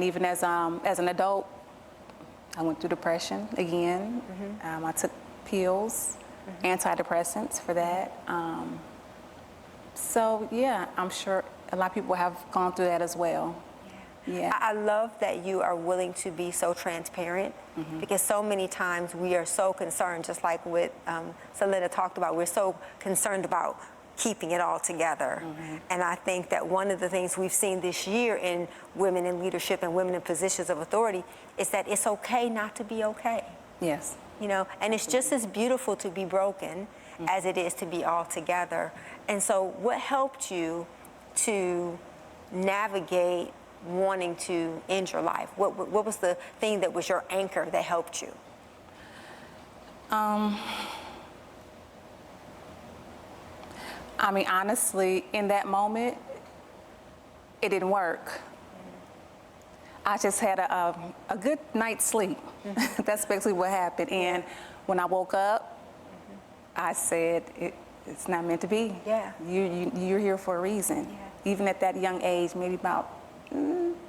And even as an adult, I went through depression again. I took pills, antidepressants for that. So yeah, I'm sure a lot of people have gone through that as well. Yeah. I love that you are willing to be so transparent, because so many times we are so concerned, just like what Selena talked about, we're so concerned about keeping it all together. And I think that one of the things we've seen this year in women in leadership and women in positions of authority is that it's okay not to be okay. Yes. You know, and it's just as beautiful to be broken as it is to be all together. And so what helped you to navigate wanting to end your life? What was the thing that was your anchor that helped you? I mean, honestly, in that moment, it didn't work. I just had a good night's sleep. That's basically what happened. And when I woke up, I said, it's not meant to be. Yeah. You're here for a reason. Yeah. Even at that young age, maybe about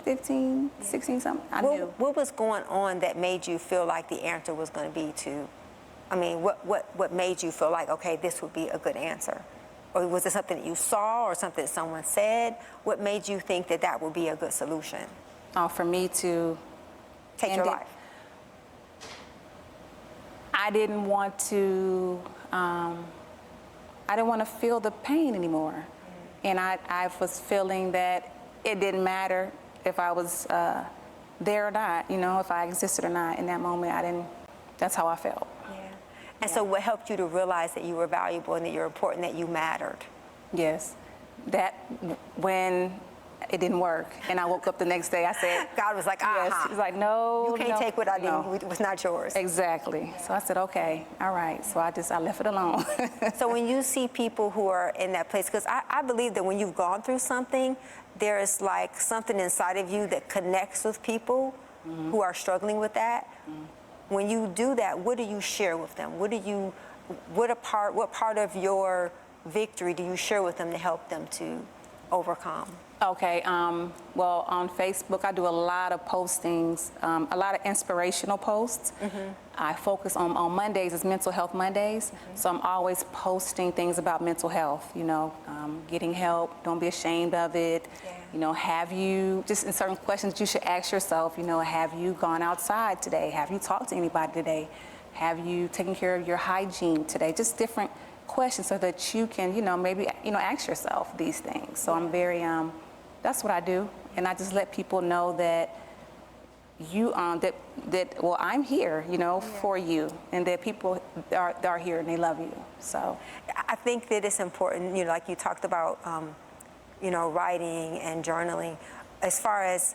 15, 16 something, I knew. What was going on that made you feel like the answer was going to be to, I mean, what made you feel like, okay, this would be a good answer? Or was it something that you saw or something that someone said? What made you think that that would be a good solution? For me to take your life. I didn't want to, I didn't want to feel the pain anymore. And I was feeling that it didn't matter if I was there or not, you know, if I existed or not. In that moment, that's how I felt. Yeah. And so what helped you to realize that you were valuable and that you're important, that you mattered? Yes. That when it didn't work, and I woke up the next day, I said, God was like, yes. He's like, no, you can't take what I no. did. It was not yours. Exactly. So I said, okay, all right. So I left it alone. So when you see people who are in that place, because I believe that when you've gone through something, there is like something inside of you that connects with people who are struggling with that. When you do that, what do you share with them? What part of your victory do you share with them to help them to overcome? Okay, well, on Facebook, I do a lot of postings, a lot of inspirational posts. I focus on Mondays, it's Mental Health Mondays, so I'm always posting things about mental health, you know, getting help, don't be ashamed of it. You know, have you, just in certain questions you should ask yourself, you know, have you gone outside today? Have you talked to anybody today? Have you taken care of your hygiene today? Just different questions so that you can, you know, maybe, you know, ask yourself these things. So I'm very, that's what I do, and I just let people know that well, I'm here, you know, for you, and that people are here and they love you. So I think that it's important, you know, like you talked about, you know, writing and journaling. As far as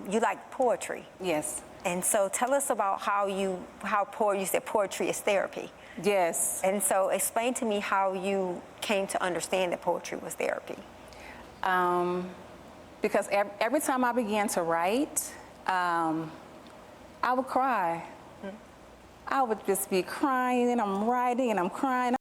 you like poetry. Yes. And so tell us about you said poetry is therapy. Yes. And so explain to me how you came to understand that poetry was therapy. Because every time I began to write, I would cry. I would just be crying, and I'm writing, and I'm crying.